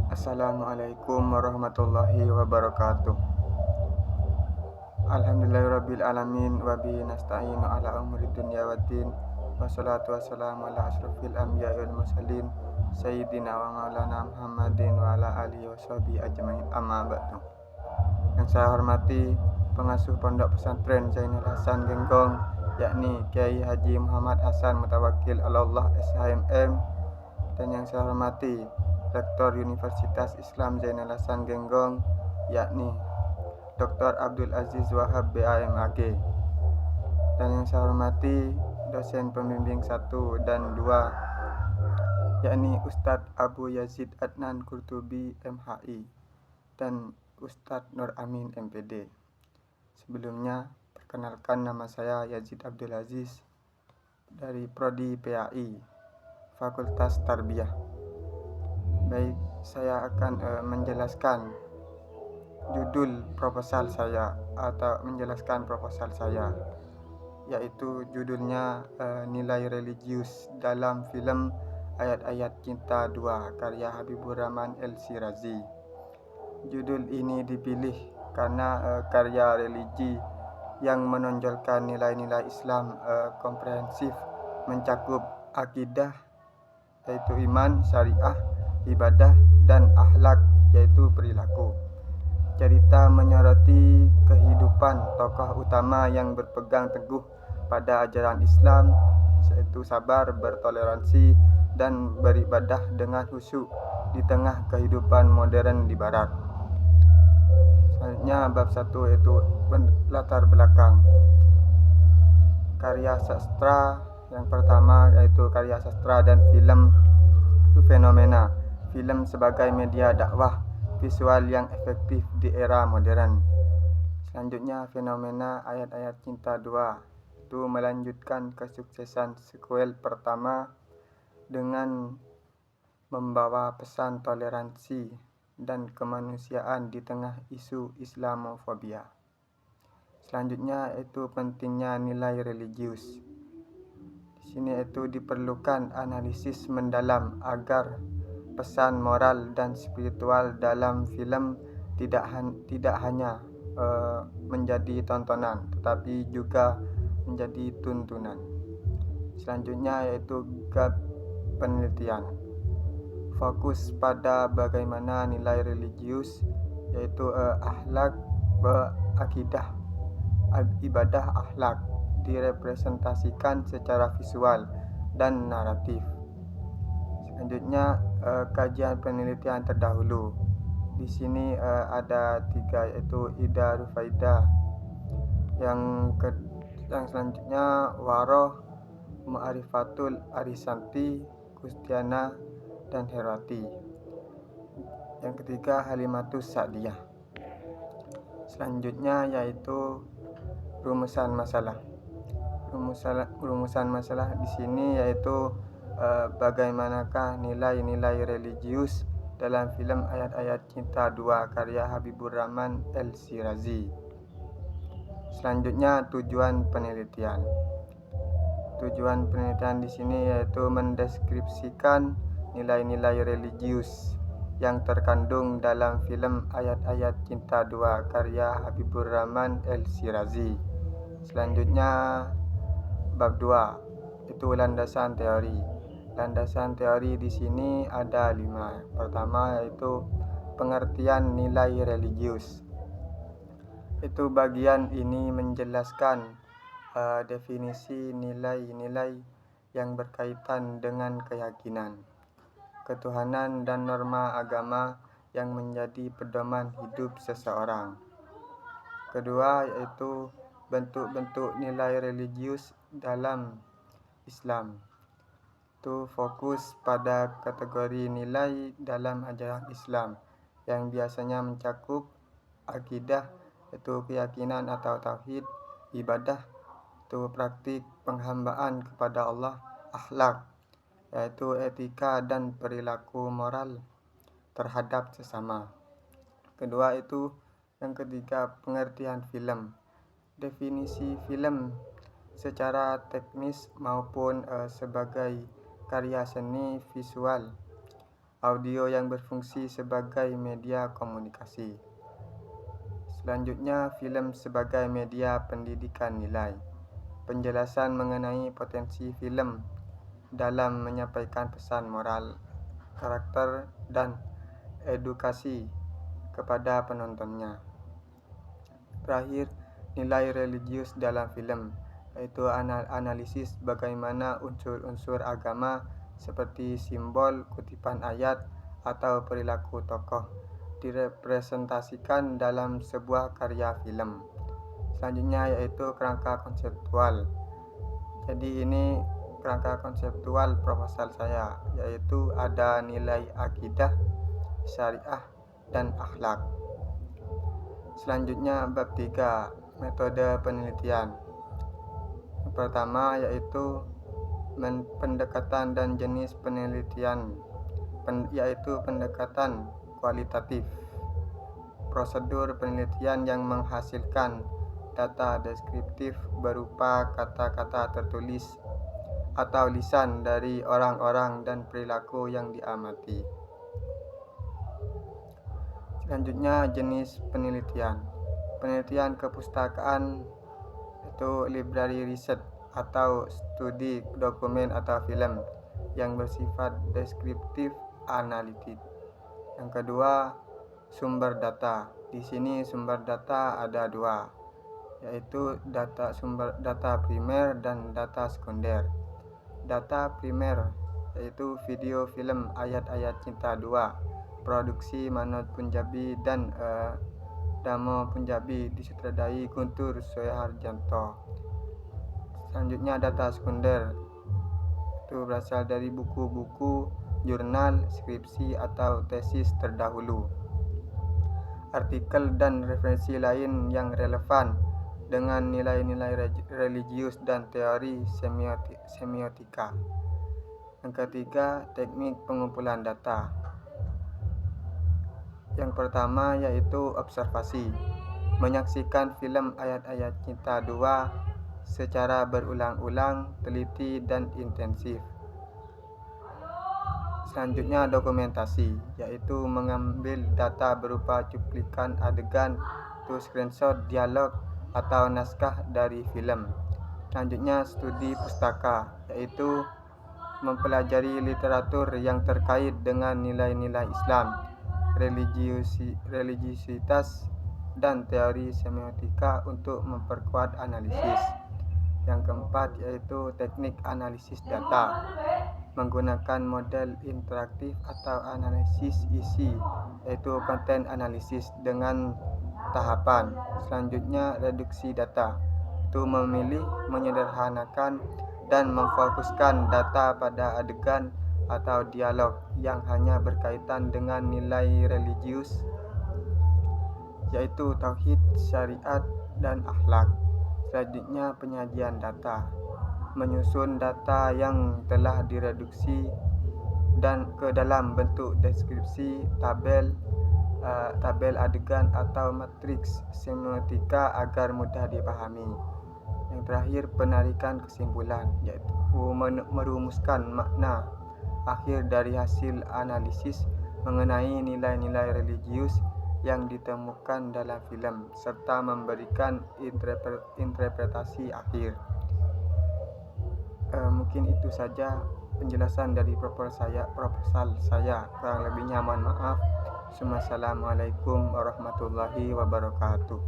Assalamualaikum warahmatullahi wabarakatuh. Alhamdulillahirabbil alamin wa bihi nasta'inu ala umuri dunya waddin. Wassalatu wassalamu ala asrofil anbiya'i wal mursalin sayyidina wa maulana Muhammadin wa ala alihi washabihi ajmain, amma ba'du. Yang saya hormati pengasuh Pondok Pesantren Zainul Hasan Genggong, yakni Kiai Haji Muhammad Hasan Mutawakkil Allah SHMM, dan yang saya hormati Rektor Universitas Islam Zainul Hasan Genggong, yakni Dr. Abdul Aziz Wahab BAMAG, dan yang saya hormati dosen pembimbing 1 dan 2, yakni Ustadz Abu Yazid Adnan Qurtubi MHI dan Ustadz Nur Amin MPD. Sebelumnya, perkenalkan, nama saya Yazid Abdul Aziz dari Prodi PAI Fakultas Tarbiyah. Baik, saya akan menjelaskan judul proposal saya atau menjelaskan proposal saya, yaitu judulnya Nilai Religius dalam Film Ayat-Ayat Cinta 2 karya Habibur Rahman El-Shirazi. Judul ini dipilih karena karya religi yang menonjolkan nilai-nilai Islam komprehensif, mencakup akidah yaitu iman, syariah, ibadah, dan akhlak yaitu perilaku. Cerita menyoroti kehidupan tokoh utama yang berpegang teguh pada ajaran Islam, yaitu sabar, bertoleransi, dan beribadah dengan khusyuk di tengah kehidupan modern di Barat. Selanjutnya bab 1 yaitu latar belakang. Karya sastra yang pertama yaitu karya sastra dan film itu fenomena film sebagai media dakwah visual yang efektif di era modern. Selanjutnya fenomena Ayat-Ayat Cinta 2 itu melanjutkan kesuksesan sequel pertama dengan membawa pesan toleransi dan kemanusiaan di tengah isu Islamofobia. Selanjutnya itu pentingnya nilai religius. Di sini itu diperlukan analisis mendalam agar pesan moral dan spiritual dalam film tidak hanya menjadi tontonan, tetapi juga menjadi tuntunan. Selanjutnya yaitu gap penelitian. Fokus pada bagaimana nilai religius yaitu akhlak, akidah, ibadah, akhlak direpresentasikan secara visual dan naratif. Selanjutnya kajian penelitian terdahulu. Di sini ada 3 yaitu Ida Rufaida. Yang selanjutnya Waroh, Ma'rifatul Arisanti, Kustiana, dan Herwati. Yang ketiga Halimatus Sa'diyah. Selanjutnya yaitu rumusan masalah. Rumusan masalah di sini yaitu bagaimanakah nilai-nilai religius dalam film Ayat-Ayat Cinta 2 karya Habibur Rahman El-Shirazi. Selanjutnya tujuan penelitian. Tujuan penelitian di sini yaitu mendeskripsikan nilai-nilai religius yang terkandung dalam film Ayat-Ayat Cinta 2 karya Habibur Rahman El-Shirazi. Selanjutnya bab 2 itu landasan teori. Landasan teori di sini ada 5. Pertama yaitu pengertian nilai religius. Itu bagian ini menjelaskan definisi nilai-nilai yang berkaitan dengan keyakinan, ketuhanan, dan norma agama yang menjadi pedoman hidup seseorang. Kedua yaitu bentuk-bentuk nilai religius dalam Islam. Itu fokus pada kategori nilai dalam ajaran Islam yang biasanya mencakup akidah yaitu keyakinan atau tauhid, ibadah itu praktik penghambaan kepada Allah, akhlak yaitu etika dan perilaku moral terhadap sesama. Kedua itu yang ketiga pengertian film. Definisi film secara teknis maupun sebagai karya seni visual audio yang berfungsi sebagai media komunikasi. Selanjutnya, film sebagai media pendidikan nilai. Penjelasan mengenai potensi film dalam menyampaikan pesan moral, karakter, dan edukasi kepada penontonnya. Terakhir, nilai religius dalam film, yaitu analisis bagaimana unsur-unsur agama seperti simbol, kutipan ayat, atau perilaku tokoh direpresentasikan dalam sebuah karya film. Selanjutnya yaitu kerangka konseptual. Jadi ini kerangka konseptual proposal saya, yaitu ada nilai akidah, syariah, dan akhlak. Selanjutnya bab 3, metode penelitian. Yang pertama yaitu pendekatan dan jenis penelitian, yaitu pendekatan kualitatif. Prosedur penelitian yang menghasilkan data deskriptif berupa kata-kata tertulis atau lisan dari orang-orang dan perilaku yang diamati. Selanjutnya jenis penelitian. Penelitian kepustakaan itu library research atau studi dokumen atau film yang bersifat deskriptif analitik. Yang kedua, sumber data. Di sini sumber data ada dua, yaitu sumber data primer dan data sekunder. Data primer yaitu video film Ayat-Ayat Cinta 2, produksi Manoj Punjabi dan Damo Punjabi, disutradarai Guntur Soeharjanto. Selanjutnya data sekunder itu berasal dari buku-buku, jurnal, skripsi atau tesis terdahulu, artikel dan referensi lain yang relevan dengan nilai-nilai religius dan teori semiotika. Yang ketiga, teknik pengumpulan data. Yang pertama yaitu observasi. Menyaksikan film Ayat-Ayat Cinta 2 secara berulang-ulang, teliti, dan intensif. Selanjutnya dokumentasi, yaitu mengambil data berupa cuplikan adegan, screenshot, dialog, atau naskah dari film. Selanjutnya studi pustaka, yaitu mempelajari literatur yang terkait dengan nilai-nilai Islam, religiusitas, dan teori semiotika untuk memperkuat analisis. Yang keempat yaitu teknik analisis data, menggunakan model interaktif atau analisis isi, yaitu content analisis dengan tahapan. Selanjutnya reduksi data, itu memilih, menyederhanakan, dan memfokuskan data pada adegan atau dialog yang hanya berkaitan dengan nilai religius, yaitu tauhid, syariat, dan akhlak. Selanjutnya penyajian data, menyusun data yang telah direduksi dan ke dalam bentuk deskripsi, tabel adegan atau matriks semiotika agar mudah dipahami. Yang terakhir penarikan kesimpulan, yaitu merumuskan makna akhir dari hasil analisis mengenai nilai-nilai religius yang ditemukan dalam film serta memberikan interpretasi akhir. Mungkin itu saja penjelasan dari proposal saya. Kurang lebihnya mohon maaf. Assalamualaikum warahmatullahi wabarakatuh.